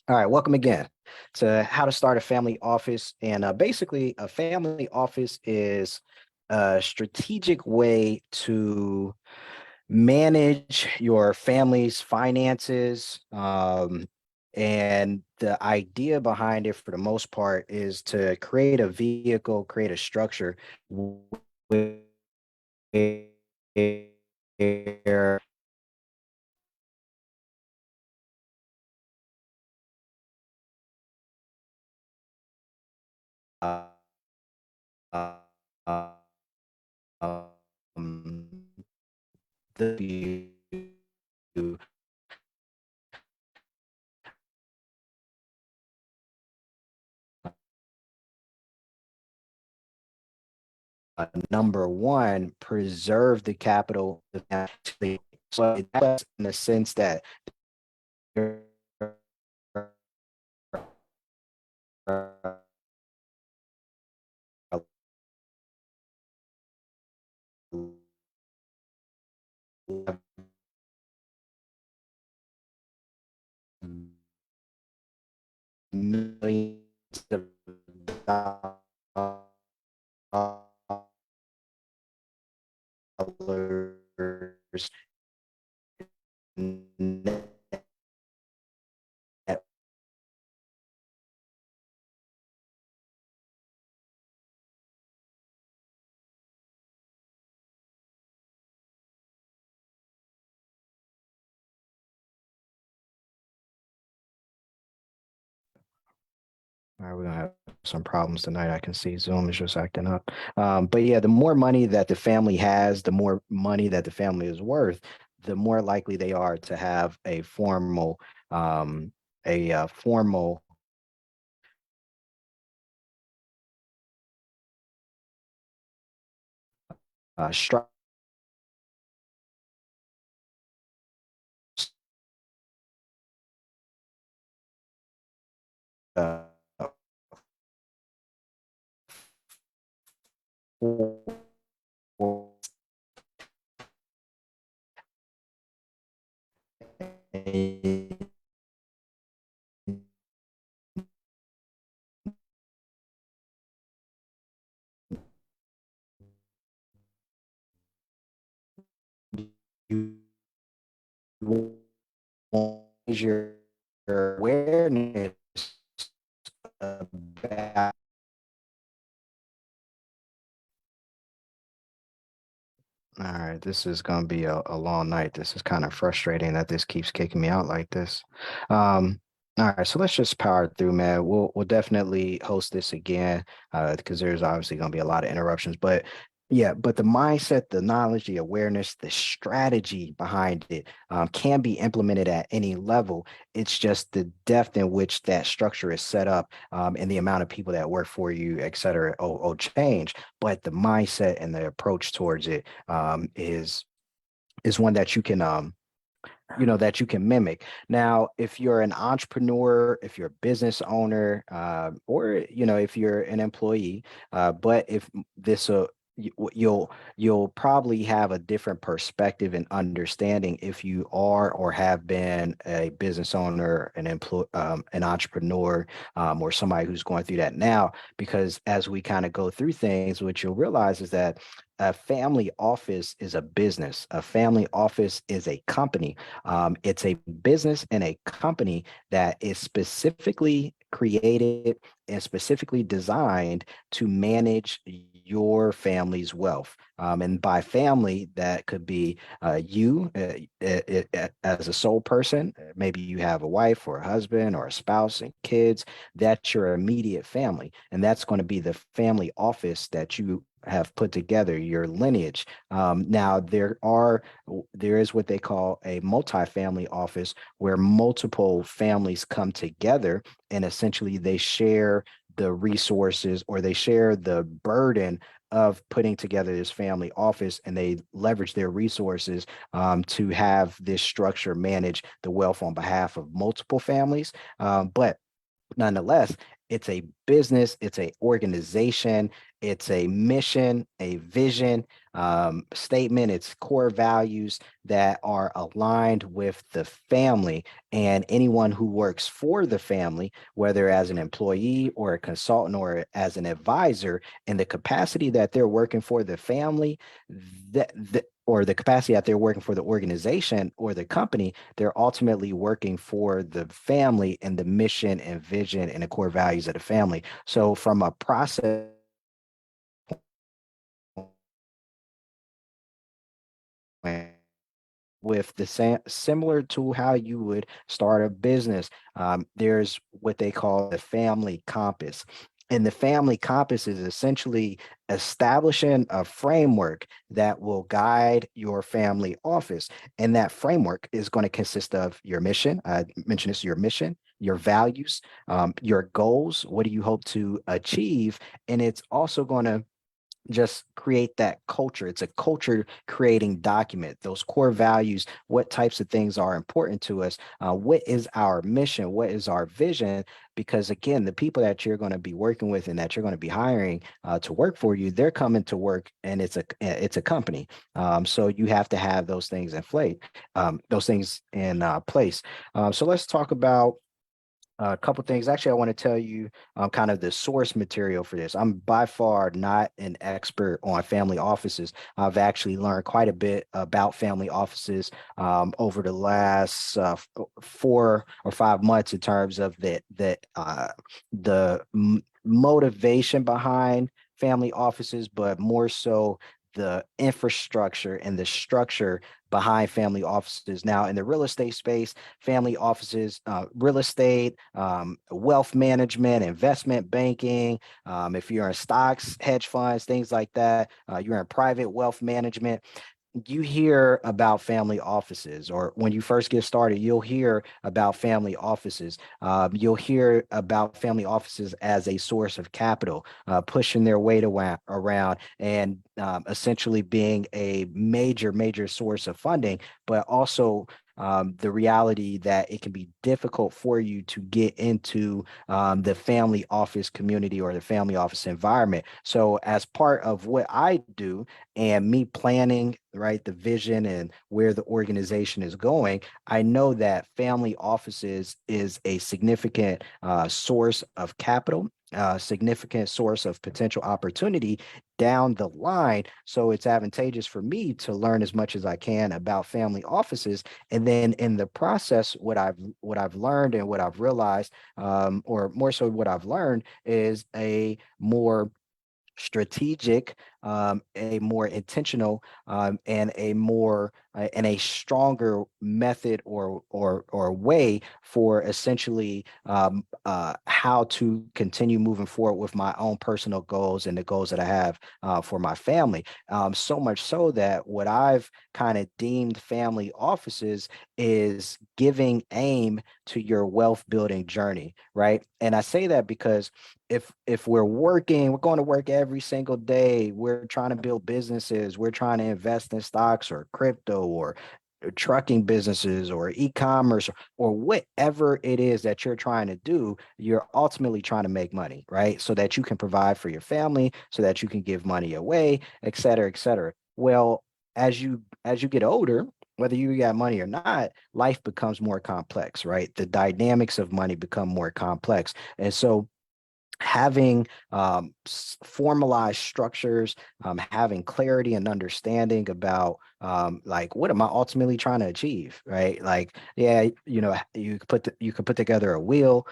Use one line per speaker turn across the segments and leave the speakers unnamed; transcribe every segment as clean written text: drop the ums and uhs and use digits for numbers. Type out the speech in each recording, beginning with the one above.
All right, welcome again to How to Start a Family Office. And basically, a family office is a strategic way to manage your family's finances. And the idea behind it, for the most part, is to create a vehicle, create a structure where uh, uh, um, the number one, preserve the capital. So that's in the sense that millions of dollars net All right, we're gonna have some problems tonight. I can see Zoom is just acting up. But yeah, the more money that the family has, the more money that the family is worth, the more likely they are to have um, a formal structure. You your awareness about. All right, this is going to be a long night. This is kind of frustrating that this keeps kicking me out like this. All right, so let's just power through, man. We'll definitely host this again because there's obviously going to be a lot of interruptions. But yeah, but the mindset, the knowledge, the awareness, the strategy behind it can be implemented at any level. It's just the depth in which that structure is set up and the amount of people that work for you, et cetera, will change. But the mindset and the approach towards it is one that you can that you can mimic. Now, if you're an entrepreneur, if you're a business owner, or if you're an employee, but if this you'll probably have a different perspective and understanding if you are or have been a business owner, an entrepreneur, or somebody who's going through that now. Because as we kind of go through things, what you'll realize is that a family office is a business. A family office is a company. It's a business and a company that is specifically created and specifically designed to manage your family's wealth. And by family, that could be you as a sole person. Maybe you have a wife or a husband or a spouse and kids. That's your immediate family. And that's going to be the family office that you have put together, your lineage. Now, there is what they call a multifamily office where multiple families come together and essentially they share the resources or they share the burden of putting together this family office and they leverage their resources to have this structure manage the wealth on behalf of multiple families. But nonetheless, it's a business, it's a organization, it's a mission, a vision statement, it's core values that are aligned with the family. And anyone who works for the family, whether as an employee or a consultant or as an advisor, in the capacity that they're working for the family, or the capacity that they're working for the organization or the company, they're ultimately working for the family and the mission and vision and the core values of the family. So from a process with the same, similar to how you would start a business, there's what they call the family compass. And the family compass is essentially establishing a framework that will guide your family office. And that framework is going to consist of your mission. I mentioned this, your mission, your values, your goals. What do you hope to achieve? And it's also going to just create that culture. It's a culture creating document, those core values, what types of things are important to us, what is our mission, what is our vision, because again, the people that you're going to be working with and that you're going to be hiring to work for you, they're coming to work and it's a company. So you have to have those things in place, those things in place. So let's talk about a couple things. Actually, I want to tell you kind of the source material for this. I'm by far not an expert on family offices. I've actually learned quite a bit about family offices over the last 4 or 5 months in terms of the motivation behind family offices, but more so the infrastructure and the structure behind family offices. Now, in the real estate space, family offices, real estate, wealth management, investment banking. If you're in stocks, hedge funds, things like that, you're in private wealth management, you hear about family offices, or when you first get started, you'll hear about family offices. You'll hear about family offices as a source of capital, pushing their weight around and essentially being a major, major source of funding, but also the reality that it can be difficult for you to get into the family office community or the family office environment. So, as part of what I do, and me planning, right, the vision and where the organization is going, I know that family offices is a significant source of capital, significant source of potential opportunity down the line. So it's advantageous for me to learn as much as I can about family offices, and then in the process, what I've learned and what I've realized, or more so what I've learned, is a more strategic, a more intentional, and a stronger method or way for essentially how to continue moving forward with my own personal goals and the goals that I have for my family. So much so that what I've kind of deemed family offices is giving aim to your wealth building journey, right? And I say that because if we're going to work every single day, we're trying to build businesses, we're trying to invest in stocks or crypto or trucking businesses or e-commerce or whatever it is that you're trying to do, you're ultimately trying to make money, right? So that you can provide for your family, so that you can give money away, et cetera, et cetera. Well, as you get older, whether you got money or not, life becomes more complex, right? The dynamics of money become more complex. And so having formalized structures, having clarity and understanding about like what am I ultimately trying to achieve, right? Like, yeah, you could put together a wheel.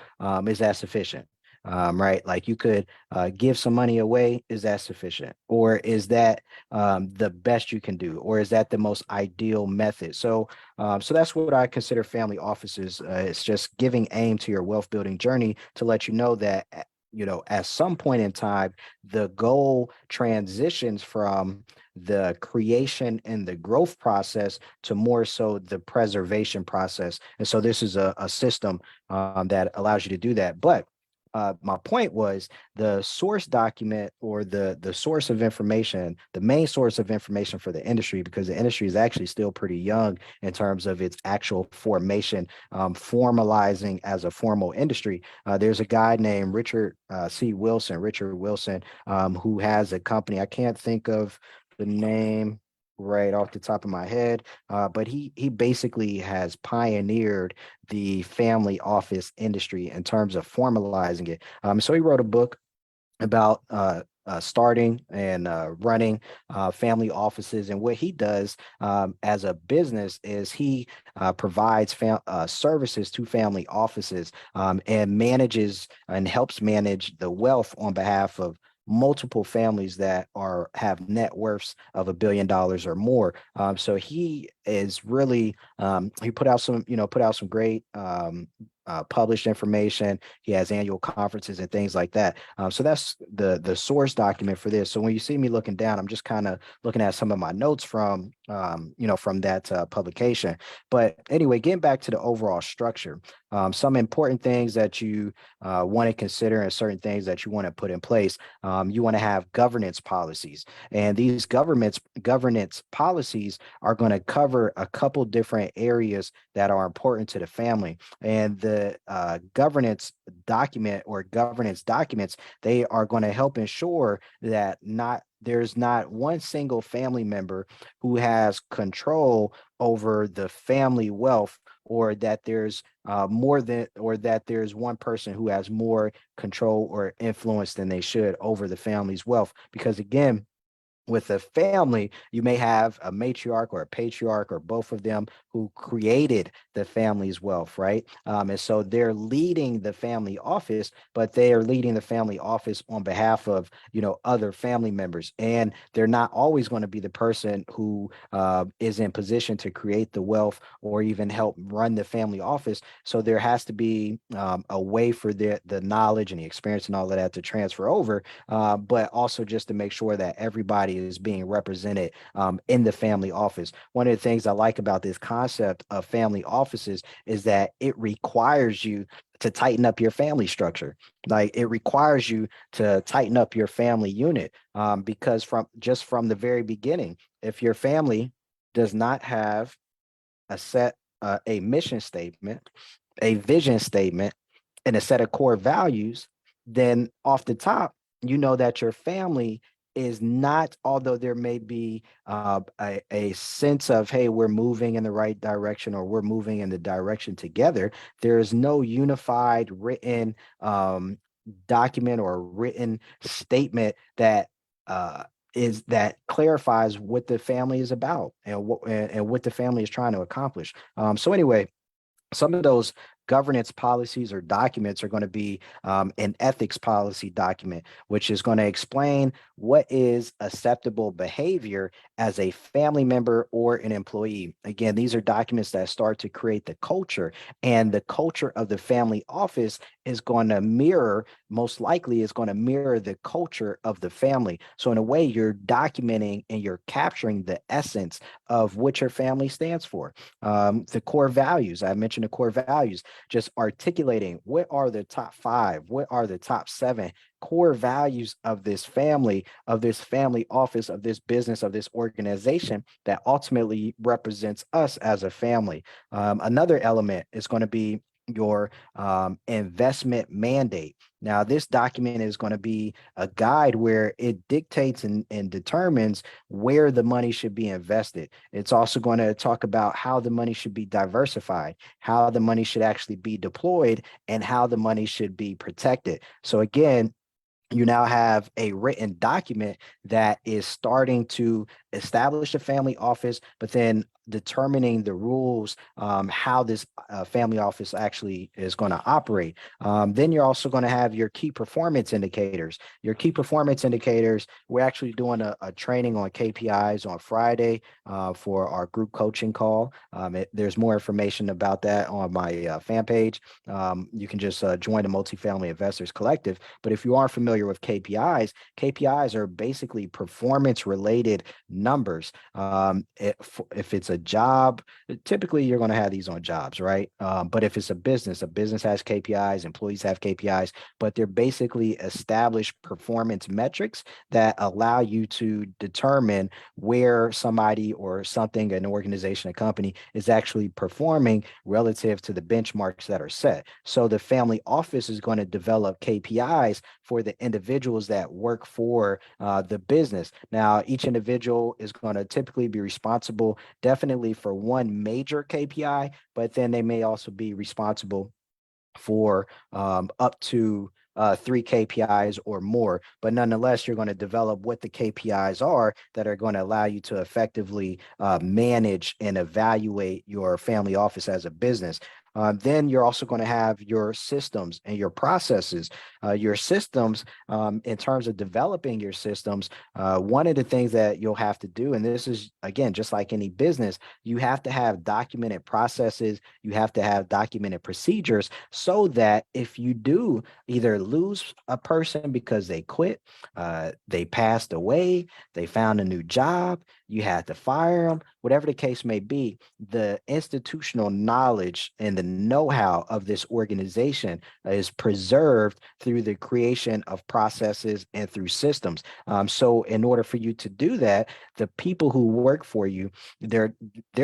Is that sufficient? Right, like you could give some money away. Is that sufficient, or is that the best you can do, or is that the most ideal method? So that's what I consider family offices. It's just giving aim to your wealth building journey to let you know that at some point in time, the goal transitions from the creation and the growth process to more so the preservation process. And so this is a system that allows you to do that. But my point was the source document, or the source of information, the main source of information for the industry, because the industry is actually still pretty young in terms of its actual formation, formalizing as a formal industry. There's a guy named Richard Wilson, who has a company. I can't think of the name right off the top of my head, but he basically has pioneered the family office industry in terms of formalizing it. So he wrote a book about starting and running family offices. And what he does as a business is he provides services to family offices, and manages and helps manage the wealth on behalf of multiple families that have net worths of $1 billion or more. So he is really he put out some great published information. He has annual conferences and things like that. So that's the source document for this. So when you see me looking down, I'm just kind of looking at some of my notes from from that publication. But anyway, getting back to the overall structure, some important things that you want to consider, and certain things that you want to put in place. You want to have governance policies, and these governance policies are going to cover a couple different areas that are important to the family. And the governance document, or governance documents, they are going to help ensure that there's not one single family member who has control over the family wealth, or that there's or that there's one person who has more control or influence than they should over the family's wealth. Because again, with a family, you may have a matriarch or a patriarch, or both of them, who created the family's wealth, right? And so they're leading the family office, but they are leading the family office on behalf of, other family members. And they're not always going to be the person who is in position to create the wealth or even help run the family office. So there has to be a way for the knowledge and the experience and all of that to transfer over, but also just to make sure that everybody is being represented in the family office. One of the things I like about this concept of family offices is that it requires you to tighten up your family structure. Like, it requires you to tighten up your family unit, because from the very beginning, if your family does not have a mission statement, a vision statement, and a set of core values, then off the top, you know that your family is not, although there may be a sense of, hey, we're moving in the right direction, or we're moving in the direction together, there is no unified written document or written statement uh, that clarifies what the family is about, and what the family is trying to accomplish. So anyway, some of those governance policies or documents are going to be an ethics policy document, which is going to explain what is acceptable behavior as a family member or an employee. Again, these are documents that start to create the culture, and the culture of the family office is going to most likely is going to mirror the culture of the family. So in a way, you're documenting and you're capturing the essence of what your family stands for. The core values, I mentioned the core values, just articulating what are the top 5, what are the top 7 core values of this family office, of this business, of this organization that ultimately represents us as a family. Another element is going to be your investment mandate. Now, this document is going to be a guide where it dictates and determines where the money should be invested. It's also going to talk about how the money should be diversified, how the money should actually be deployed, and how the money should be protected. So again, you now have a written document that is starting to establish a family office, but then determining the rules, how this family office actually is going to operate. Then you're also going to have your key performance indicators. Your key performance indicators, we're actually doing a training on KPIs on Friday for our group coaching call. There's more information about that on my fan page. You can just join the Multifamily Investors Collective. But if you aren't familiar with KPIs, KPIs are basically performance related numbers. If it's a job, typically you're going to have these on jobs, right? But if it's a business has KPIs, employees have KPIs, but they're basically established performance metrics that allow you to determine where somebody or something, an organization, a company is actually performing relative to the benchmarks that are set. So the family office is going to develop KPIs for the individuals that work for the business. Now, each individual is going to typically be responsible definitely for one major KPI, but then they may also be responsible for up to three KPIs or more. But nonetheless, you're going to develop what the KPIs are that are going to allow you to effectively manage and evaluate your family office as a business. Then you're also going to have your systems and your processes. Your systems, in terms of developing your systems, one of the things that you'll have to do, and this is, again, just like any business, you have to have documented processes, you have to have documented procedures so that if you do either lose a person because they quit, they passed away, they found a new job, you had to fire them, whatever the case may be, the institutional knowledge and the know-how of this organization is preserved through the creation of processes and through systems. So in order for you to do that, the people who work for you, they're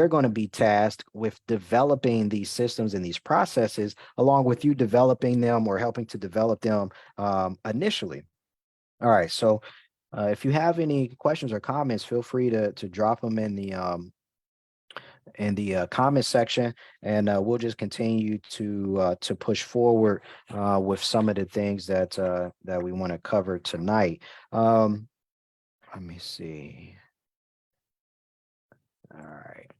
going to be tasked with developing these systems and these processes along with you developing them or helping to develop them initially. All right, so if you have any questions or comments, feel free to drop them in the comment section, and we'll just continue to push forward with some of the things that we want to cover tonight. Let me see. All right.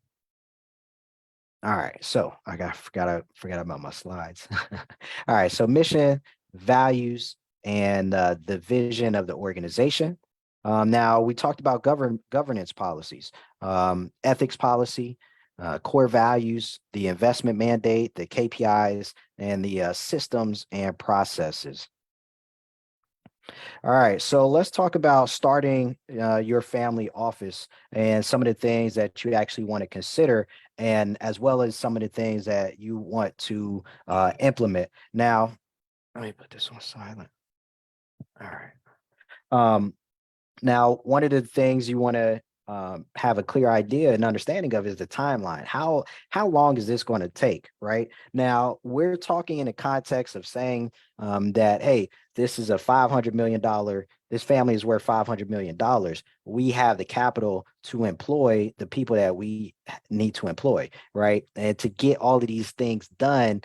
All right. So I forgot about my slides. All right. So mission, values, and the vision of the organization. Now we talked about governance policies, ethics policy, core values, the investment mandate, the KPIs, and the systems and processes. All right, so let's talk about starting your family office and some of the things that you actually want to consider, and as well as some of the things that you want to implement. Now, let me put this on silent. All right. Now, one of the things you want to have a clear idea and understanding of is the timeline. How long is this going to take? Right now, we're talking in the context of saying that, hey, this is a $500 million. This family is worth $500 million. We have the capital to employ the people that we need to employ, right? And to get all of these things done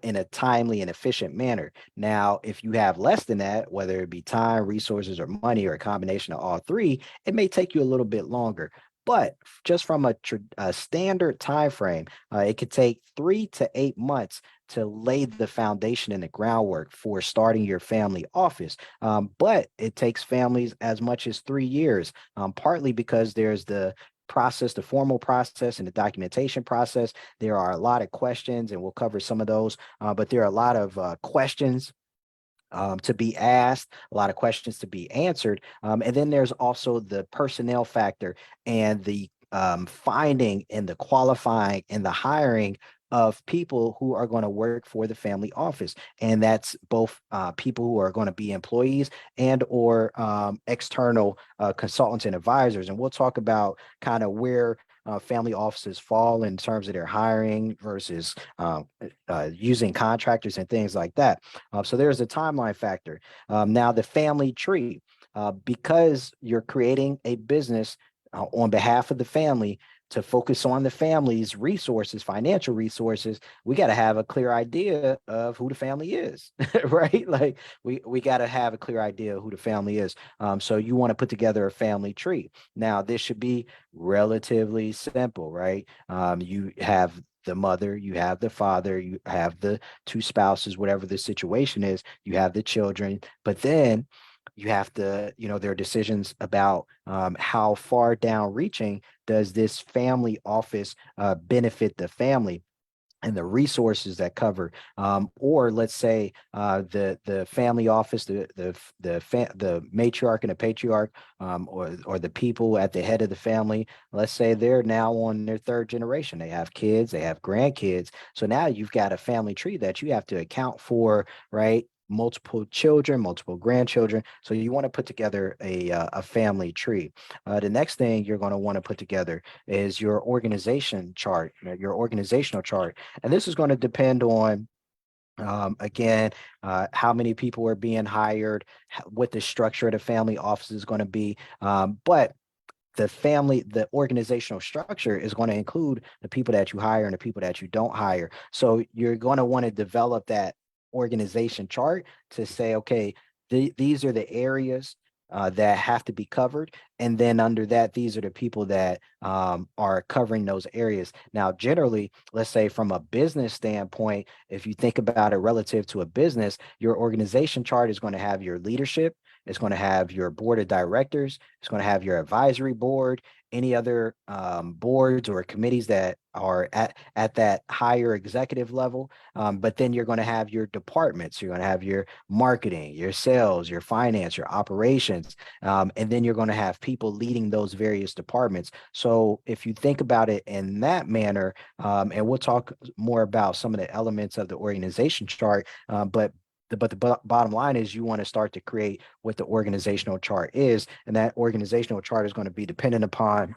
in a timely and efficient manner. Now, if you have less than that, whether it be time, resources, or money, or a combination of all three, it may take you a little bit longer. But just from a standard time frame, it could take 3 to 8 months to lay the foundation and the groundwork for starting your family office. But it takes families as much as 3 years, partly because there's the process, the formal process and the documentation process. There are a lot of questions, and we'll cover some of those, but there are a lot of questions to be asked, a lot of questions to be answered. And then there's also the personnel factor and the finding and the qualifying and the hiring of people who are going to work for the family office. And that's both people who are going to be employees and or external consultants and advisors. And we'll talk about kind of where family offices fall in terms of their hiring versus using contractors and things like that. So there's a timeline factor. Now, the family tree, because you're creating a business on behalf of the family to focus on the family's resources, financial resources, we got to have a clear idea of who the family is, right? Like we got to have a clear idea of who the family is. So you want to put together a family tree. Now, this should be relatively simple, right? You have the mother, you have the father, you have the two spouses, whatever the situation is, you have the children, but then you have to, there are decisions about how far down reaching does this family office benefit the family. and the resources that cover, or let's say the family office, the matriarch and the patriarch, or the people at the head of the family. Let's say they're now on their third generation. They have kids, they have grandkids. So now you've got a family tree that you have to account for, right? Multiple children, multiple grandchildren. So you want to put together a family tree. The next thing you're going to want to put together is your organization chart, your organizational chart, and this is going to depend on, again, how many people are being hired, what the structure of the family office is going to be. But the organizational structure is going to include the people that you hire and the people that you don't hire. So you're going to want to develop that organization chart to say, okay, these are the areas that have to be covered. And then under that, these are the people that are covering those areas. Now, generally, let's say from a business standpoint, if you think about it relative to a business, your organization chart is going to have your leadership, it's going to have your board of directors, it's going to have your advisory board, any other boards or committees that are at that higher executive level. But then you're going to have your departments. You're going to have your marketing, your sales, your finance, your operations. And then you're going to have people leading those various departments. So if you think about it in that manner, and we'll talk more about some of the elements of the organization chart, but the bottom line is you want to start to create what the organizational chart is, and that organizational chart is going to be dependent upon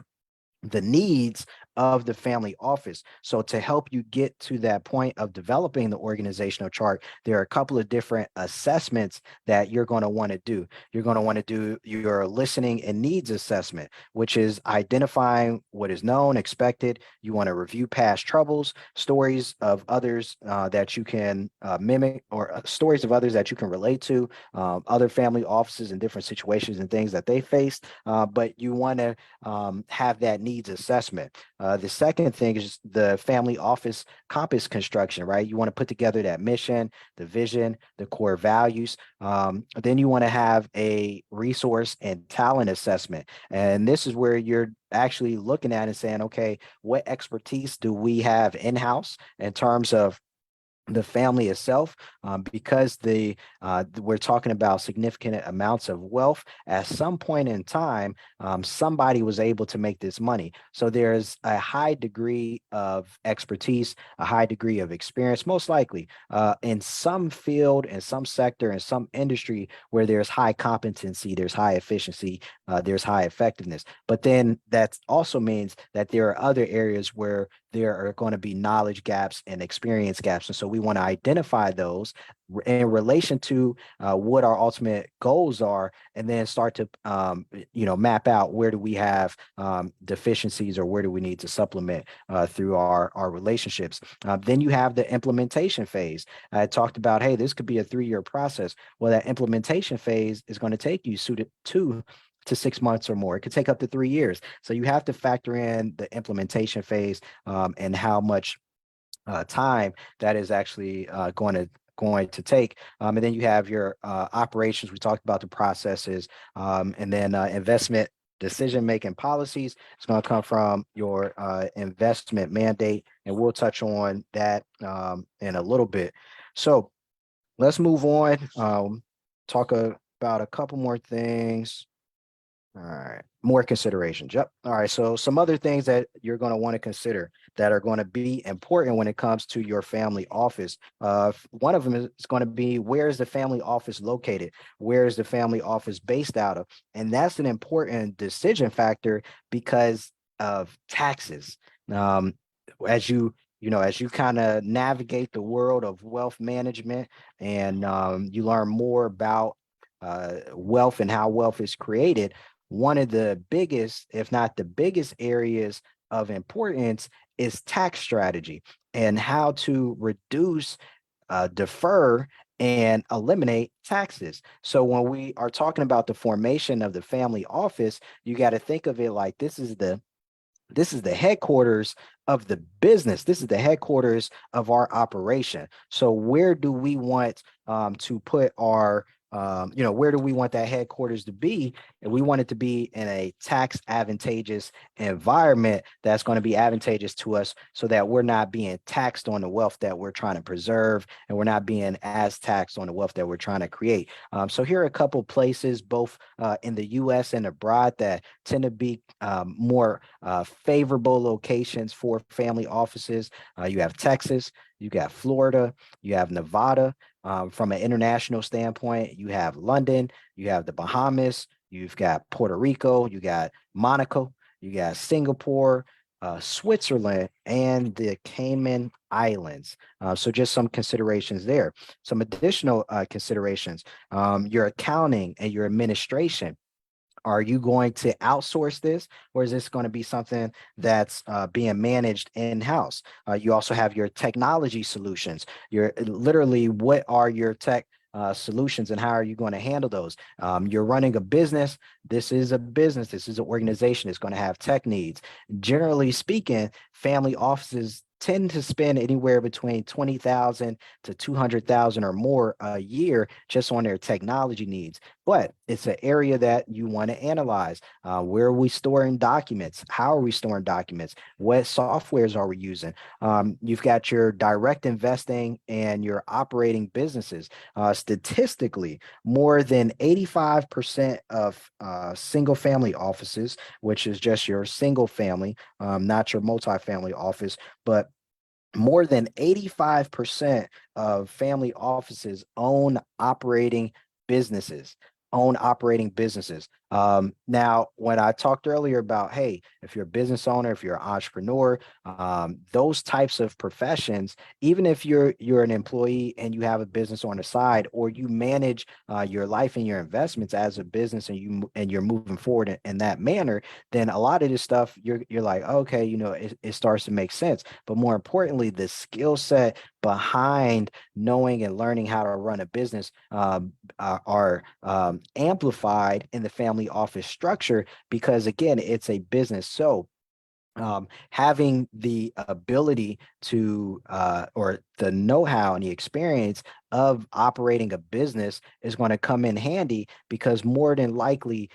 the needs of the family office. So to help you get to that point of developing the organizational chart, there are a couple of different assessments that you're going to want to do. You're going to want to do your listening and needs assessment, which is identifying what is known, expected. You want to review past troubles, stories of others that you can mimic, or stories of others that you can relate to, other family offices and different situations and things that they faced. But you want to have that needs assessment. The second thing is the family office compass construction, right? You want to put together that mission, the vision, the core values. Then you want to have a resource and talent assessment. And this is where you're actually looking at and saying, okay, what expertise do we have in-house in terms of the family itself, because we're talking about significant amounts of wealth. At some point in time, somebody was able to make this money, so there's a high degree of expertise, a high degree of experience, most likely in some field, in some sector, in some industry where there's high competency, there's high efficiency, there's high effectiveness. But then that also means that there are other areas where there are going to be knowledge gaps and experience gaps. And so we want to identify those in relation to what our ultimate goals are, and then start to map out where do we have deficiencies, or where do we need to supplement through our relationships. Then you have the implementation phase. I talked about, hey, this could be a 3-year process. Well, that implementation phase is going to take you 2 to 6 months or more. It could take up to 3 years. So you have to factor in the implementation phase, and how much time that is actually going to take. And then you have your operations. We talked about the processes, and then investment decision-making policies. It's going to come from your investment mandate, and we'll touch on that in a little bit. So let's move on. Talk about a couple more things. All right, more considerations. Yep. All right. So some other things that you're going to want to consider that are going to be important when it comes to your family office. One of them is going to be, where is the family office located? Where is the family office based out of? And that's an important decision factor because of taxes. As you kind of navigate the world of wealth management, and you learn more about wealth and how wealth is created, one of the biggest, if not the biggest areas of importance is tax strategy, and how to reduce, defer, and eliminate taxes. So when we are talking about the formation of the family office, you got to think of it like this is the headquarters of the business. This is the headquarters of our operation. So where do we want to put our where do we want that headquarters to be? And we want it to be in a tax advantageous environment that's going to be advantageous to us so that we're not being taxed on the wealth that we're trying to preserve, and we're not being as taxed on the wealth that we're trying to create. So here are a couple places, both in the US and abroad, that tend to be more favorable locations for family offices. You have Texas, you got Florida, you have Nevada. From an international standpoint, you have London, you have the Bahamas, you've got Puerto Rico, you got Monaco, you got Singapore, Switzerland, and the Cayman Islands. So just some considerations there. Some additional considerations, your accounting and your administration. Are you going to outsource this, or is this going to be something that's being managed in-house? You also have your technology solutions. Your literally, what are your tech solutions, and how are you going to handle those? You're running a business. This is a business. This is an organization. It's going to have tech needs. Generally speaking, family offices tend to spend anywhere between 20,000 to 200,000 or more a year just on their technology needs. But it's an area that you want to analyze. Where are we storing documents? How are we storing documents? What softwares are we using? You've got your direct investing and your operating businesses. Statistically, more than 85% of single family offices, which is just your single family, not your multifamily office, but more than 85% of family offices own operating businesses. Now, when I talked earlier about, hey, if you're a business owner, if you're an entrepreneur, those types of professions, even if you're an employee and you have a business on the side, or you manage your life and your investments as a business, and you're moving forward in that manner, then a lot of this stuff you're like, okay, it starts to make sense. But more importantly, the skill set behind knowing and learning how to run a business are amplified in the family office structure, because again, it's a business. So having the ability to or the know-how and the experience of operating a business is going to come in handy, because more than likely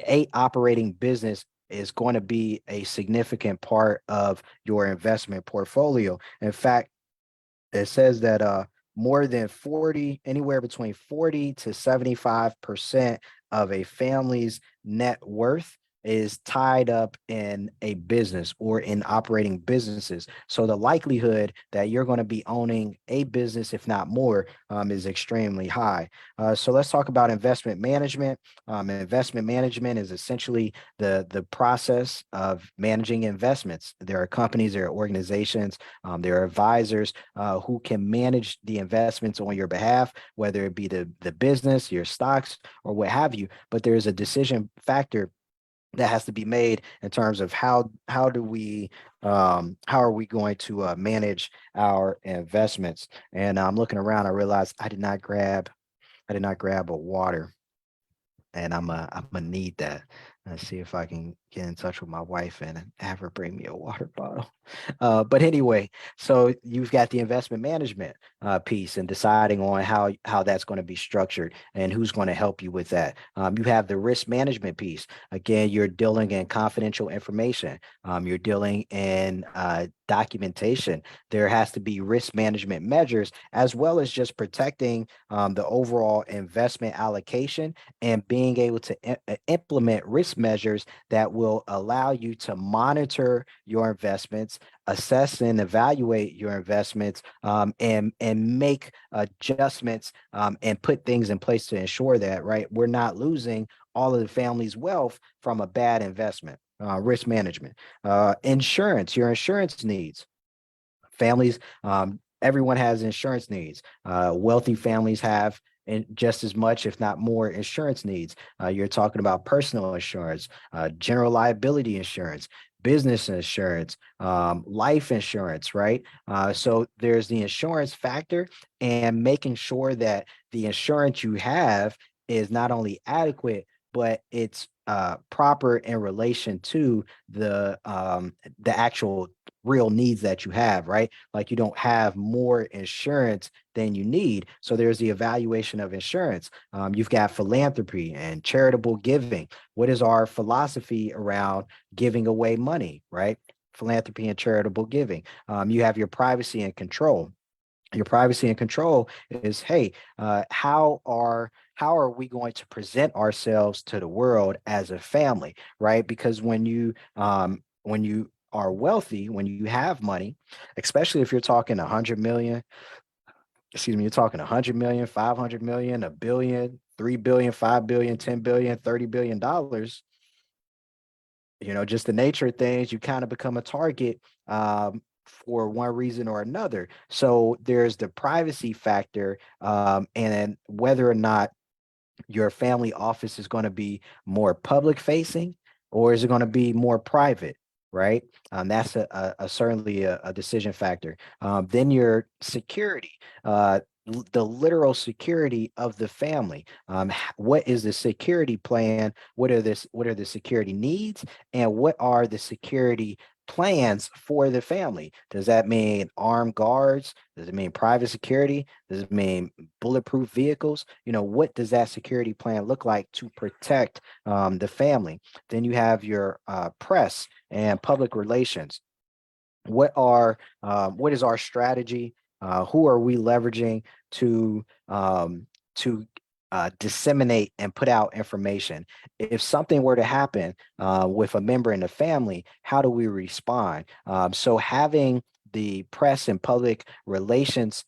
a operating business is going to be a significant part of your investment portfolio. In fact, it says that more than 40, anywhere between 40 to 75% of a family's net worth is tied up in a business or in operating businesses. So the likelihood that you're going to be owning a business, if not more, is extremely high. So let's talk about investment management. Investment management is essentially the process of managing investments. There are companies, there are organizations, there are advisors who can manage the investments on your behalf, whether it be the business, your stocks, or what have you. But there is a decision factor that has to be made in terms of how are we going to manage our investments. And I'm looking around, I realized I did not grab a water, and I'm gonna need that. Let's see if I can get in touch with my wife and have her bring me a water bottle. But anyway, so you've got the investment management piece, and deciding on how that's going to be structured and who's going to help you with that. You have the risk management piece. Again, you're dealing in confidential information. You're dealing in documentation. There has to be risk management measures, as well as just protecting the overall investment allocation, and being able to implement risk measures that will allow you to monitor your investments, assess and evaluate your investments, and make adjustments, and put things in place to ensure that, right, we're not losing all of the family's wealth from a bad investment. Risk management, insurance, your insurance needs. Families, everyone has insurance needs. Wealthy families have and just as much, if not more, insurance needs. You're talking about personal insurance, general liability insurance, business insurance, life insurance, right? So there's the insurance factor, and making sure that the insurance you have is not only adequate, but it's proper in relation to the actual real needs that you have, right? Like you don't have more insurance than you need. So there's the evaluation of insurance. You've got philanthropy and charitable giving. What is our philosophy around giving away money, right? Philanthropy and charitable giving. You have your privacy and control. Your privacy and control is, hey, how are we going to present ourselves to the world as a family, right? Because when you are wealthy, when you have money, especially if you're talking 100 million, excuse me, you're talking 100 million, 500 million, a billion, 3 billion, 5 billion, 10 billion, $30 billion, just the nature of things, you kind of become a target for one reason or another. So there's the privacy factor, and whether or not your family office is going to be more public facing or is it going to be more private, right? That's certainly a decision factor. Then your security, the literal security of the family. What is the security plan? What are the security needs, and what are the security plans for the family? Does that mean armed guards? Does it mean private security? Does it mean bulletproof vehicles? What does that security plan look like to protect the family? Then you have your press and public relations. What is our strategy? Who are we leveraging to disseminate and put out information? If something were to happen with a member in the family, how do we respond? So having the press and public relations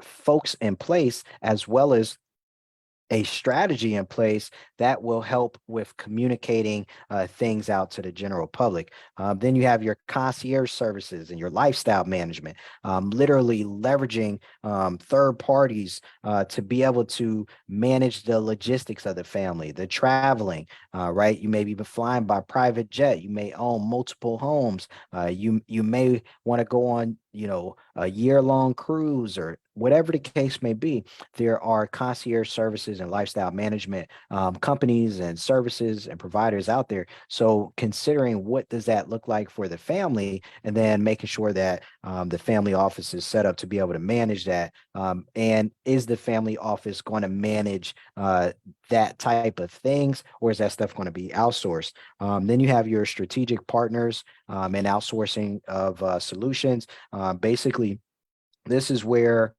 folks in place, as well as a strategy in place that will help with communicating things out to the general public. Then you have your concierge services and your lifestyle management, literally leveraging third parties to be able to manage the logistics of the family, the traveling, right? You may be flying by private jet. You may own multiple homes. You may want to go on, a year-long cruise or whatever the case may be. There are concierge services and lifestyle management companies and services and providers out there. So considering what does that look like for the family, and then making sure that the family office is set up to be able to manage that. And is the family office going to manage that type of things, or is that stuff going to be outsourced? Then you have your strategic partners and outsourcing of solutions. Basically, this is where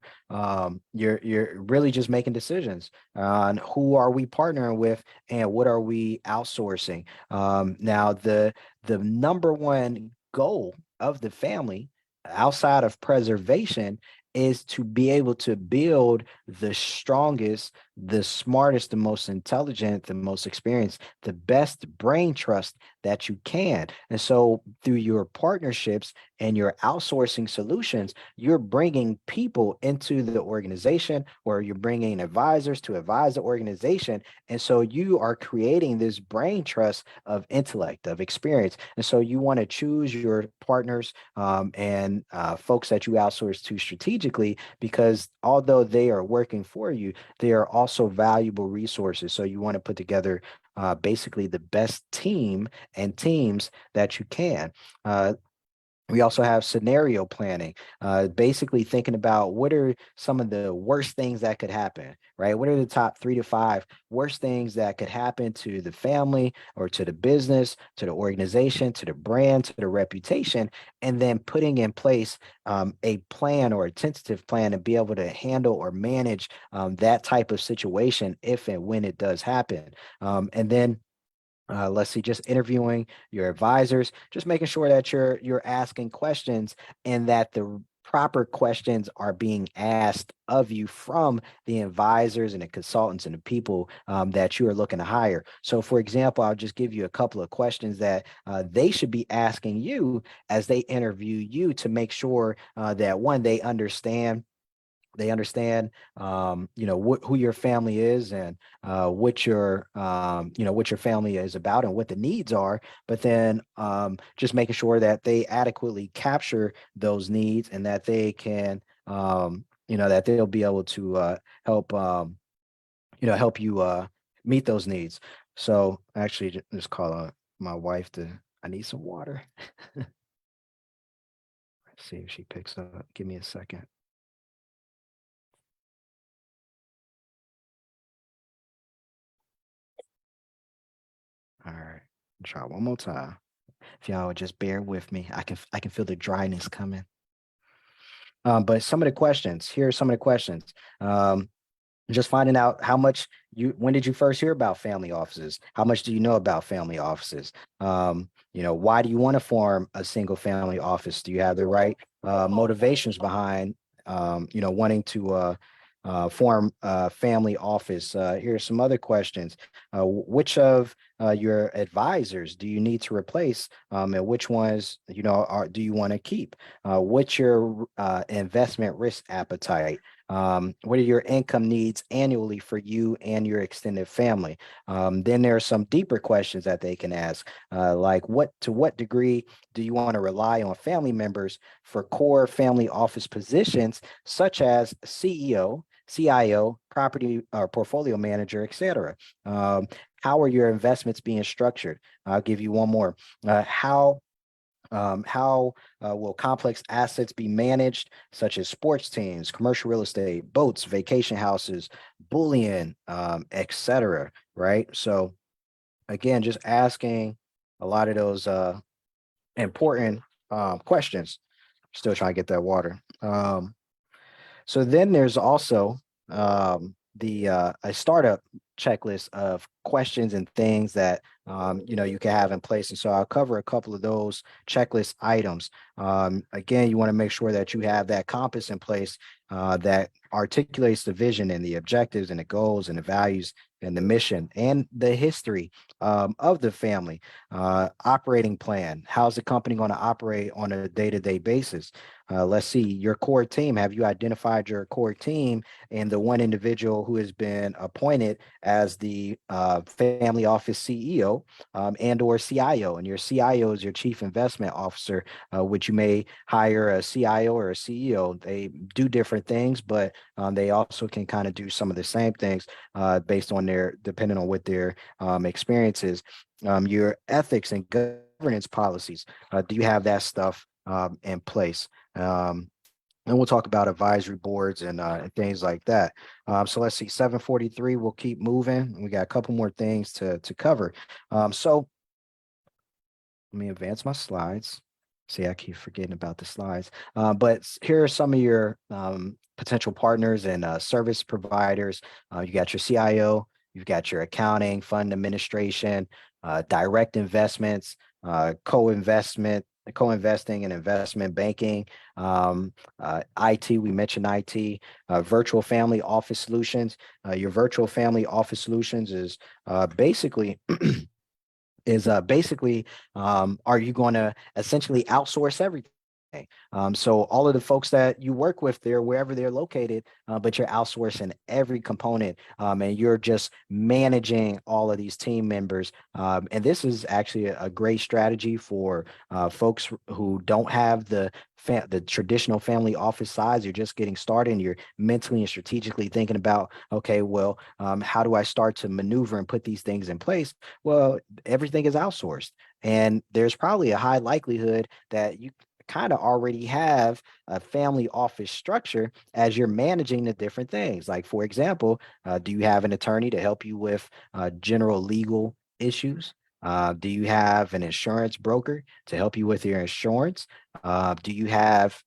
you're really just making decisions on who are we partnering with and what are we outsourcing. Now, the number one goal of the family outside of preservation is to be able to build the strongest, the smartest, the most intelligent, the most experienced, the best brain trust that you can. And so through your partnerships and your outsourcing solutions, you're bringing people into the organization, or you're bringing advisors to advise the organization. And so you are creating this brain trust of intellect, of experience. And so you want to choose your partners and folks that you outsource to strategically, because although they are working for you, they are also valuable resources. So you want to put together basically the best team and teams that you can. We also have scenario planning, basically thinking about what are some of the worst things that could happen, right? What are the top 3 to 5 worst things that could happen to the family or to the business, to the organization, to the brand, to the reputation, and then putting in place a plan or a tentative plan to be able to handle or manage that type of situation if and when it does happen. And then let's see, just interviewing your advisors, just making sure that you're asking questions and that the proper questions are being asked of you from the advisors and the consultants and the people that you are looking to hire. So, for example, I'll just give you a couple of questions that they should be asking you as they interview you to make sure that one, they understand who your family is, and what your family is about and what the needs are, but then just making sure that they adequately capture those needs, and that they can that they'll be able to help help you meet those needs. So actually, just call my wife to I need some water. See if she picks up. Give me a second. All right. Try one more time. If y'all would just bear with me, I can feel the dryness coming. But some of the questions, here are some of the questions. Um, just finding out how much when did you first hear about family offices? How much do you know about family offices? Why do you want to form a single family office? Do you have the right motivations behind, wanting to form a family office? Here are some other questions. Which of your advisors do you need to replace, and which ones, do you want to keep? What's your investment risk appetite? What are your income needs annually for you and your extended family? Then there are some deeper questions that they can ask, like to what degree do you want to rely on family members for core family office positions, such as CEO, CIO, property or portfolio manager, etc. How are your investments being structured? I'll give you one more. How will complex assets be managed, such as sports teams, commercial real estate, boats, vacation houses, bullion, etc. Right. So again, just asking a lot of those important questions. Still trying to get that water. So then there's also the a startup checklist of questions and things that you can have in place. And so I'll cover a couple of those checklist items. Again, you want to make sure that you have that compass in place that articulates the vision and the objectives and the goals and the values and the mission and the history of the family. Operating plan. How's the company going to operate on a day-to-day basis? Let's see, your core team. Have you identified your core team and the one individual who has been appointed as the family office CEO and or CIO? And your CIO is your chief investment officer, which you may hire a CIO or a CEO. They do different things, but they also can kind of do some of the same things based on depending on what their experience is. Your ethics and governance policies. Do you have that stuff in place? And we'll talk about advisory boards and things like that. So let's see, 7:43. We'll keep moving. We got a couple more things to cover. So let me advance my slides. See, I keep forgetting about the slides. But here are some of your potential partners and service providers. You got your CIO, you've got your accounting, fund administration, direct investments, co-investment, co-investing and investment banking, IT, we mentioned IT, virtual family office solutions. Your virtual family office solutions is basically are you going to essentially outsource everything? So all of the folks that you work with there, wherever they're located, but you're outsourcing every component, and you're just managing all of these team members. And this is actually a great strategy for folks who don't have the traditional family office size. You're just getting started and you're mentally and strategically thinking about, okay, well, how do I start to maneuver and put these things in place? Well, everything is outsourced. And there's probably a high likelihood that you kind of already have a family office structure as you're managing the different things. Like, for example, do you have an attorney to help you with general legal issues? Do you have an insurance broker to help you with your insurance? Do you have,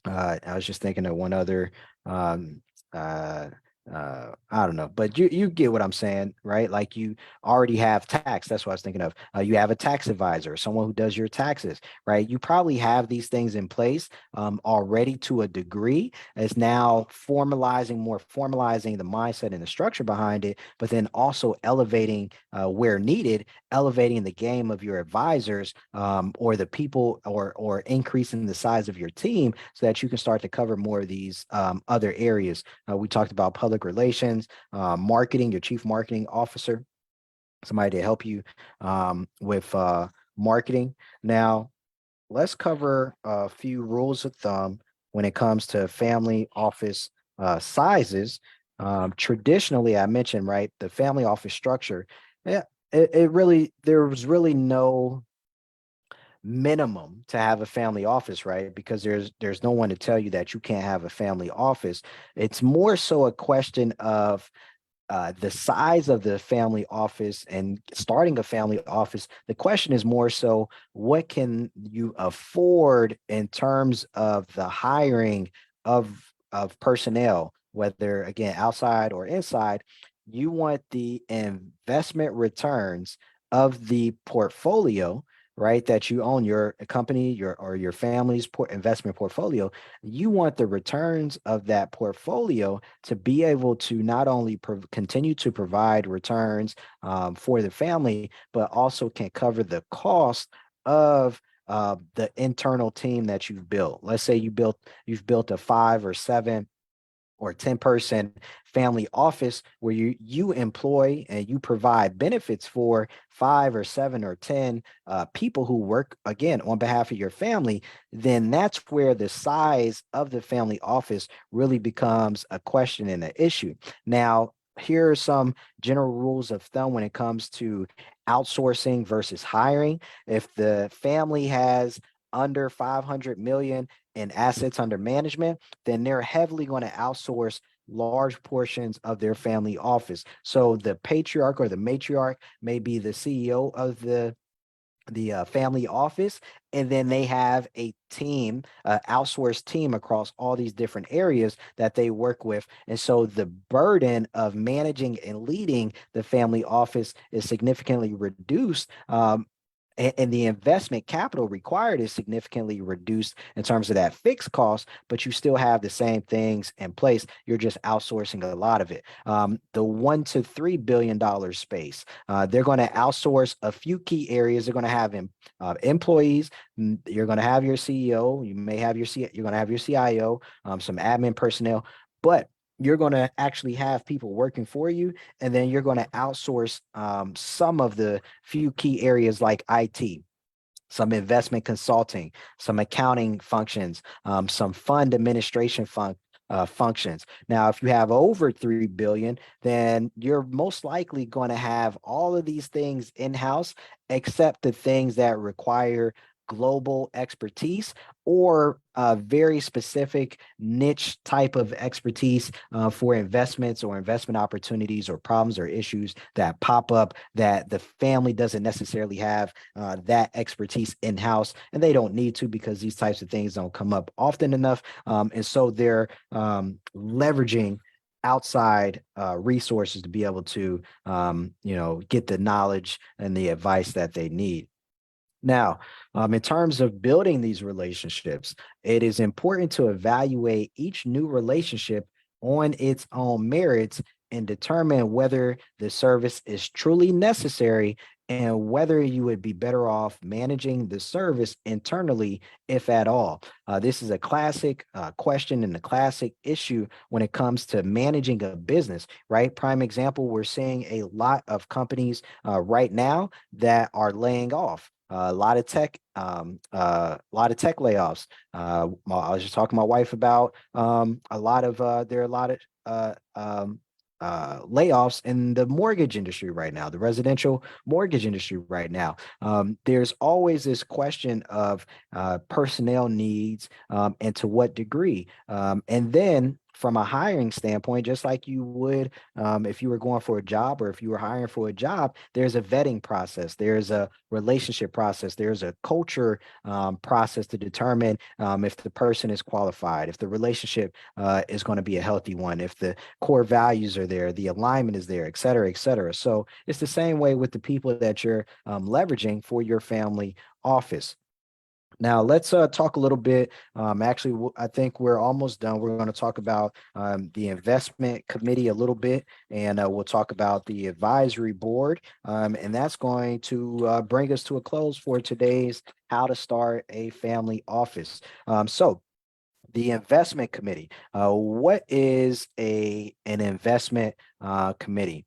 I was just thinking of one other, um, uh, I don't know, but you get what I'm saying, right? Like you already have tax. That's what I was thinking of. You have a tax advisor, someone who does your taxes, right? You probably have these things in place already to a degree. It's now more formalizing the mindset and the structure behind it, but then also elevating where needed, elevating the game of your advisors or the people or increasing the size of your team so that you can start to cover more of these other areas. We talked about public relations, marketing, your chief marketing officer, somebody to help you with marketing. Now, let's cover a few rules of thumb when it comes to family office sizes. Traditionally, I mentioned, right, the family office structure. Yeah, there was really no minimum to have a family office, right? Because there's no one to tell you that you can't have a family office. It's more so a question of the size of the family office and starting a family office. The question is more so, what can you afford in terms of the hiring of personnel, whether again outside or inside? You want the investment returns of the portfolio, right? That you own, your company, your family's investment portfolio. You want the returns of that portfolio to be able to not only continue to provide returns for the family, but also can cover the cost of the internal team that you've built. Let's say you've built a 5 or 7 or 10-person family office where you employ and you provide benefits for 5 or 7 or 10 people who work again on behalf of your family. Then that's where the size of the family office really becomes a question and an issue. Now, here are some general rules of thumb when it comes to outsourcing versus hiring. If the family has under 500 million in assets under management, then they're heavily going to outsource large portions of their family office. So the patriarch or the matriarch may be the CEO of the family office, and then they have a team, outsourced team across all these different areas that they work with. And so the burden of managing and leading the family office is significantly reduced. And the investment capital required is significantly reduced in terms of that fixed cost, but you still have the same things in place. You're just outsourcing a lot of it. The $1 to $3 billion space, they're going to outsource a few key areas. They're going to have employees. You're going to have your CEO. You may have you're going to have your CIO, some admin personnel, but you're going to actually have people working for you, and then you're going to outsource some of the few key areas like IT, some investment consulting, some accounting functions, some fund administration functions. Now, if you have over 3 billion, then you're most likely going to have all of these things in-house, except the things that require global expertise or a very specific niche type of expertise for investments or investment opportunities or problems or issues that pop up that the family doesn't necessarily have that expertise in-house, and they don't need to because these types of things don't come up often enough. And so they're leveraging outside resources to be able to get the knowledge and the advice that they need. Now, in terms of building these relationships, it is important to evaluate each new relationship on its own merits and determine whether the service is truly necessary and whether you would be better off managing the service internally, if at all. This is a classic question and a classic issue when it comes to managing a business, right? Prime example, we're seeing a lot of companies right now that are laying off. A lot of tech layoffs. I was just talking to my wife about there are a lot of layoffs in the mortgage industry right now, the residential mortgage industry right now. There's always this question of personnel needs and to what degree. And then from a hiring standpoint, just like you would if you were going for a job or if you were hiring for a job, there's a vetting process, there's a relationship process, there's a culture process to determine if the person is qualified, if the relationship is going to be a healthy one, if the core values are there, the alignment is there, et cetera, et cetera. So it's the same way with the people that you're leveraging for your family office. Now let's talk a little bit. Actually, I think we're almost done. We're going to talk about the investment committee a little bit, and we'll talk about the advisory board. And that's going to bring us to a close for today's How to Start a Family Office. So the investment committee. What is an investment committee?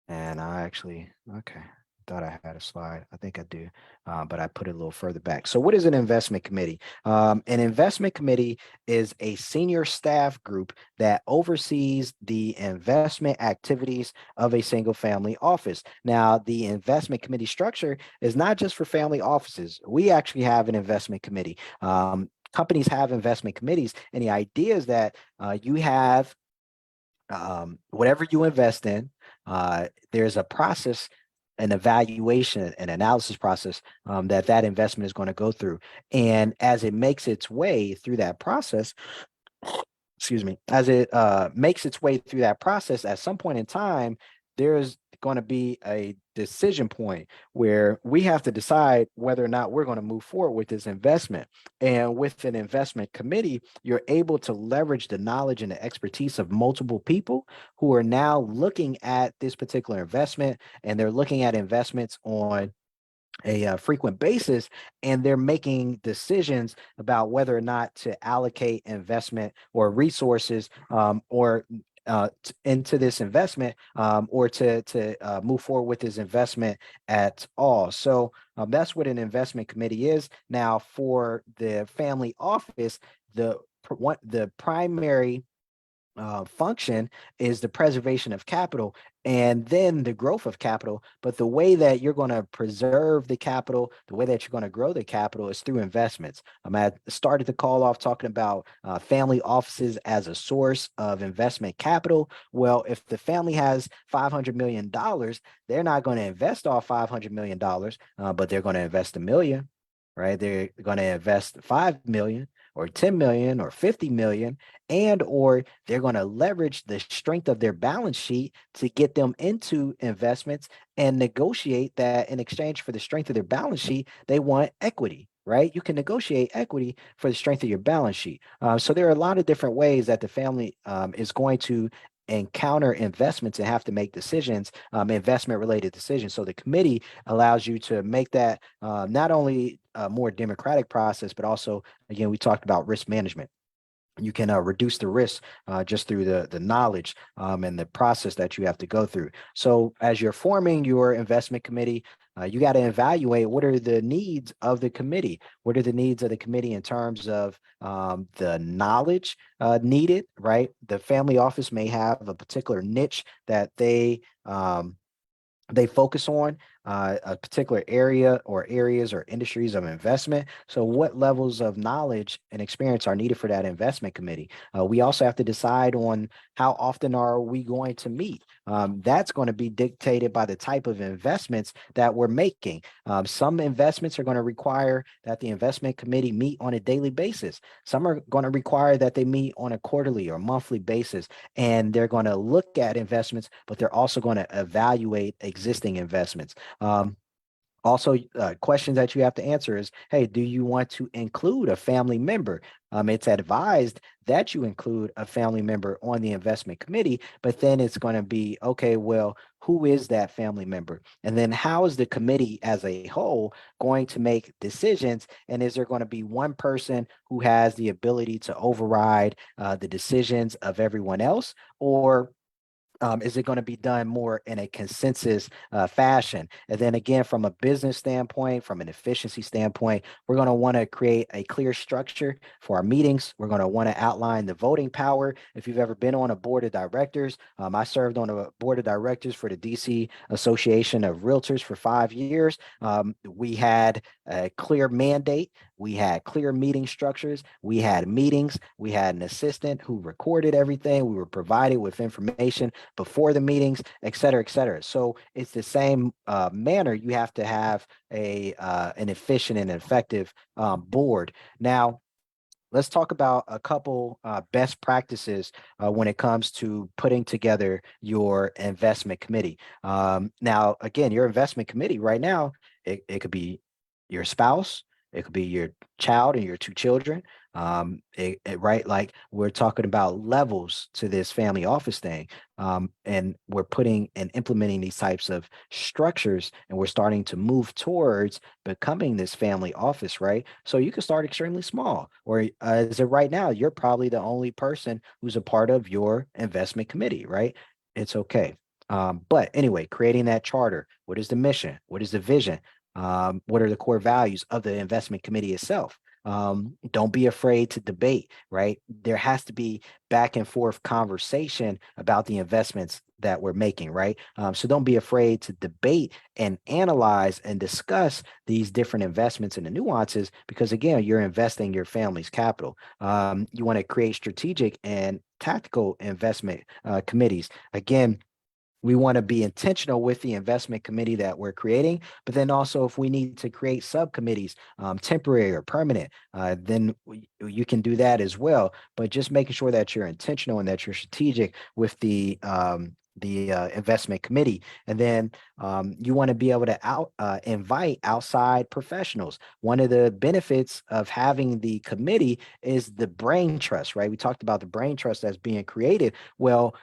And I actually, okay. thought I had a slide. I think I do, but I put it a little further back. So, what is an investment committee? An investment committee is a senior staff group that oversees the investment activities of a single family office. Now, the investment committee structure is not just for family offices. We actually have an investment committee. Companies have investment committees, and the idea is that you have whatever you invest in, there's a process, an evaluation, an analysis process that that investment is going to go through. And as it makes its way through that process, excuse me, as it makes its way through that process, at some point in time, there's going to be a decision point where we have to decide whether or not we're going to move forward with this investment. And with an investment committee, you're able to leverage the knowledge and the expertise of multiple people who are now looking at this particular investment, and they're looking at investments on a frequent basis, and they're making decisions about whether or not to allocate investment or resources into this investment, or to move forward with this investment at all. So that's what an investment committee is. Now, for the family office, the primary function is the preservation of capital and then the growth of capital. But the way that you're going to preserve the capital, the way that you're going to grow the capital is through investments. I started the call off talking about family offices as a source of investment capital. Well, if the family has $500 million, they're not going to invest all $500 million, but they're going to invest a million, right? They're going to invest 5 million or 10 million or 50 million, and or they're going to leverage the strength of their balance sheet to get them into investments and negotiate that in exchange for the strength of their balance sheet, they want equity. Right, you can negotiate equity for the strength of your balance sheet. So there are a lot of different ways that the family is going to encounter investments and have to make decisions, investment related decisions. So the committee allows you to make that not only a more democratic process, but also, again, we talked about risk management. You can reduce the risk just through the knowledge and the process that you have to go through. So as you're forming your investment committee, you got to evaluate what are the needs of the committee. What are the needs of the committee in terms of the knowledge needed, right? The family office may have a particular niche that they focus on, a particular area or areas or industries of investment. So, what levels of knowledge and experience are needed for that investment committee? We also have to decide on how often are we going to meet. That's going to be dictated by the type of investments that we're making. Some investments are going to require that the investment committee meet on a daily basis. Some are going to require that they meet on a quarterly or monthly basis, and they're going to look at investments, but they're also going to evaluate existing investments. Also, questions that you have to answer is, hey, do you want to include a family member? It's advised that you include a family member on the investment committee, but then it's going to be, okay, well, who is that family member? And then how is the committee as a whole going to make decisions? And is there going to be one person who has the ability to override the decisions of everyone else? Or is it going to be done more in a consensus fashion? And then again, from a business standpoint, from an efficiency standpoint, we're going to want to create a clear structure for our meetings. We're going to want to outline the voting power. If you've ever been on a board of directors, I served on a board of directors for the DC Association of Realtors for 5 years. We had a clear mandate. We had clear meeting structures. We had meetings. We had an assistant who recorded everything. We were provided with information before the meetings, et cetera, et cetera. So it's the same manner. You have to have an efficient and effective board. Now, let's talk about a couple best practices when it comes to putting together your investment committee. Now, again, your investment committee right now, it could be your spouse, it could be your child and your 2 children. Right, like we're talking about levels to this family office thing, and we're putting and implementing these types of structures, and we're starting to move towards becoming this family office, right? So you can start extremely small, or as of right now, you're probably the only person who's a part of your investment committee, right? It's okay. But anyway, creating that charter. What is the mission? What is the vision? What are the core values of the investment committee itself? Don't be afraid to debate, right? There has to be back and forth conversation about the investments that we're making, right? So don't be afraid to debate and analyze and discuss these different investments and the nuances, because again, you're investing your family's capital. You want to create strategic and tactical investment committees. Again, we want to be intentional with the investment committee that we're creating, but then also if we need to create subcommittees, temporary or permanent, then you can do that as well. But just making sure that you're intentional and that you're strategic with the investment committee. And then you want to be able to invite outside professionals. One of the benefits of having the committee is the brain trust, right? We talked about the brain trust that's being created. Well,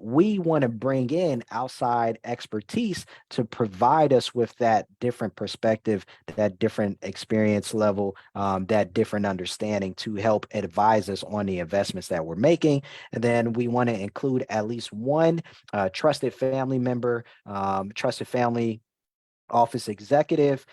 we want to bring in outside expertise to provide us with that different perspective, that different experience level, that different understanding to help advise us on the investments that we're making. And then we want to include at least one trusted family member, trusted family office executive,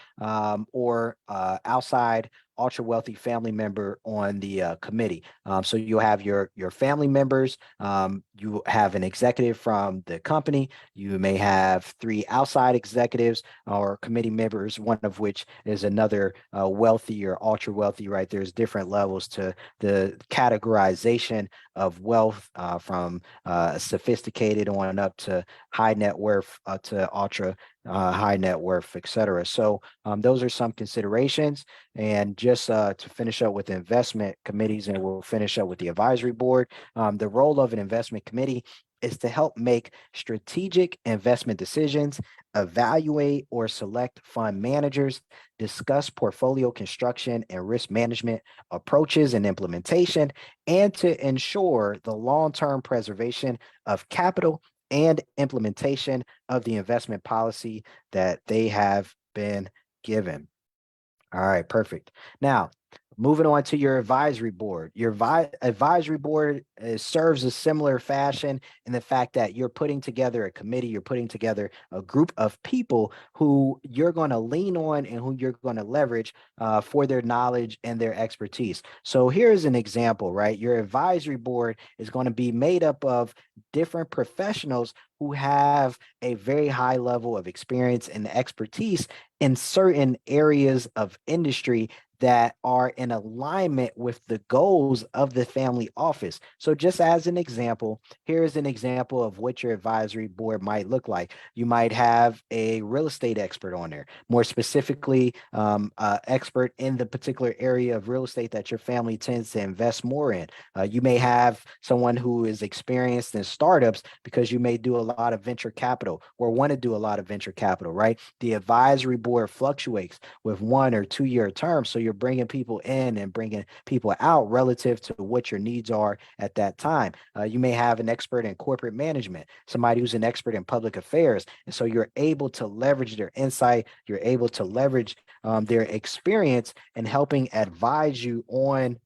or outside ultra wealthy family member on the committee. So you'll have your family members. You have an executive from the company. You may have three outside executives or committee members, one of which is another wealthy or ultra wealthy. Right, there's different levels to the categorization of wealth, from sophisticated on up to high net worth, to ultra high net worth, et cetera. So those are some considerations. And just to finish up with the investment committees, and we'll finish up with the advisory board. The role of an investment committee is to help make strategic investment decisions, evaluate or select fund managers, discuss portfolio construction and risk management approaches and implementation, and to ensure the long-term preservation of capital and implementation of the investment policy that they have been given. All right, perfect. Now, moving on to your advisory board. Your advisory board serves a similar fashion in the fact that you're putting together a committee, you're putting together a group of people who you're going to lean on and who you're going to leverage for their knowledge and their expertise. So here's an example, right? Your advisory board is going to be made up of different professionals who have a very high level of experience and expertise in certain areas of industry that are in alignment with the goals of the family office. So just as an example, here's an example of what your advisory board might look like. You might have a real estate expert on there, more specifically, expert in the particular area of real estate that your family tends to invest more in. You may have someone who is experienced in startups because you may do a lot of venture capital or want to do a lot of venture capital, right? The advisory board fluctuates with 1 or 2 year terms. So you're bringing people in and bringing people out relative to what your needs are at that time. You may have an expert in corporate management, somebody who's an expert in public affairs. And so you're able to leverage their insight, you're able to leverage their experience in helping advise you on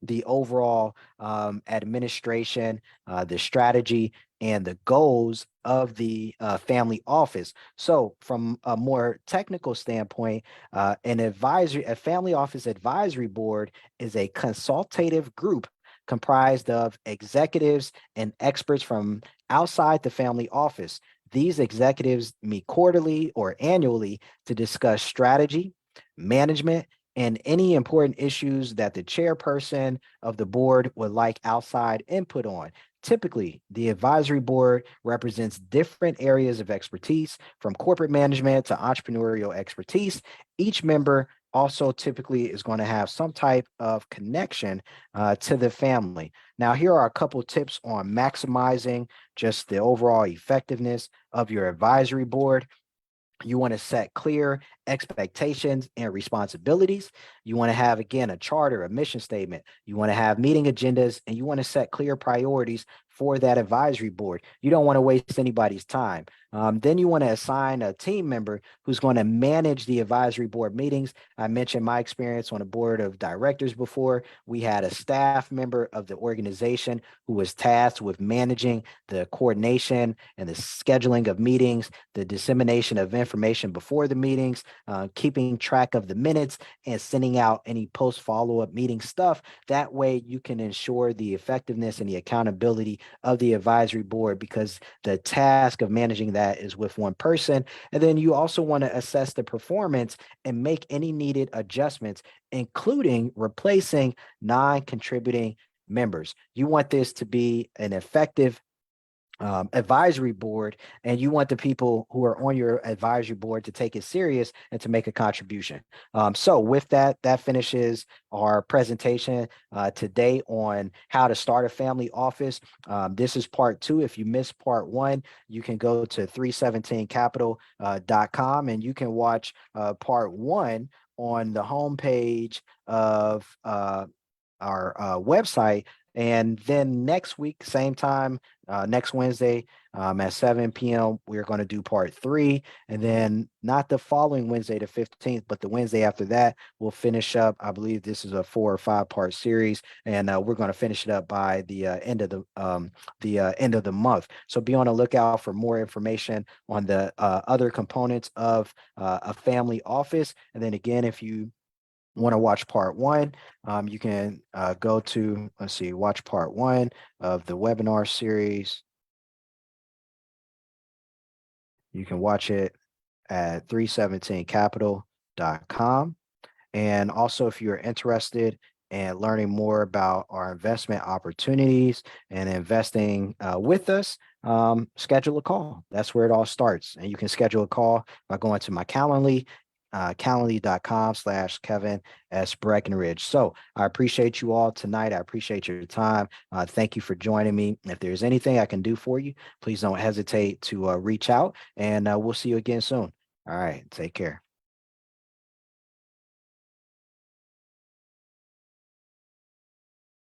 the overall administration, the strategy, and the goals of the family office. So, from a more technical standpoint, a family office advisory board is a consultative group comprised of executives and experts from outside the family office. These executives meet quarterly or annually to discuss strategy, management, and any important issues that the chairperson of the board would like outside input on. Typically, the advisory board represents different areas of expertise, from corporate management to entrepreneurial expertise. Each member also typically is going to have some type of connection to the family. Now, here are a couple tips on maximizing just the overall effectiveness of your advisory board. You want to set clear expectations and responsibilities. You want to have, again, a charter, a mission statement. You want to have meeting agendas, and you want to set clear priorities for that advisory board. You don't want to waste anybody's time. Then you want to assign a team member who's going to manage the advisory board meetings. I mentioned my experience on a board of directors before. We had a staff member of the organization who was tasked with managing the coordination and the scheduling of meetings, the dissemination of information before the meetings, keeping track of the minutes, and sending out any post follow-up meeting stuff. That way you can ensure the effectiveness and the accountability of the advisory board, because the task of managing that is with one person. And then you also want to assess the performance and make any needed adjustments, including replacing non-contributing members. You want this to be an effective advisory board, and you want the people who are on your advisory board to take it serious and to make a contribution. So with that, that finishes our presentation today on how to start a family office. This is part 2. If you missed part 1, you can go to 317capital.com and you can watch part 1 on the homepage of our website. And then next week, same time, next Wednesday at 7 p.m., we're going to do part 3. And then not the following Wednesday, the 15th, but the Wednesday after that, we'll finish up. I believe this is a 4 or 5 part series, and we're going to finish it up by the end of the month. So be on the lookout for more information on the other components of a family office. And then again, if you want to watch part 1, you can go to, let's see, watch part 1 of the webinar series. You can watch it at 317capital.com. And also, if you're interested in learning more about our investment opportunities and investing with us, schedule a call. That's where it all starts. And you can schedule a call by going to my Calendly, calendly.com/Kevin S. Breckenridge. So I appreciate you all tonight. I appreciate your time. Thank you for joining me. If there's anything I can do for you, please don't hesitate to reach out, and we'll see you again soon. All right. Take care.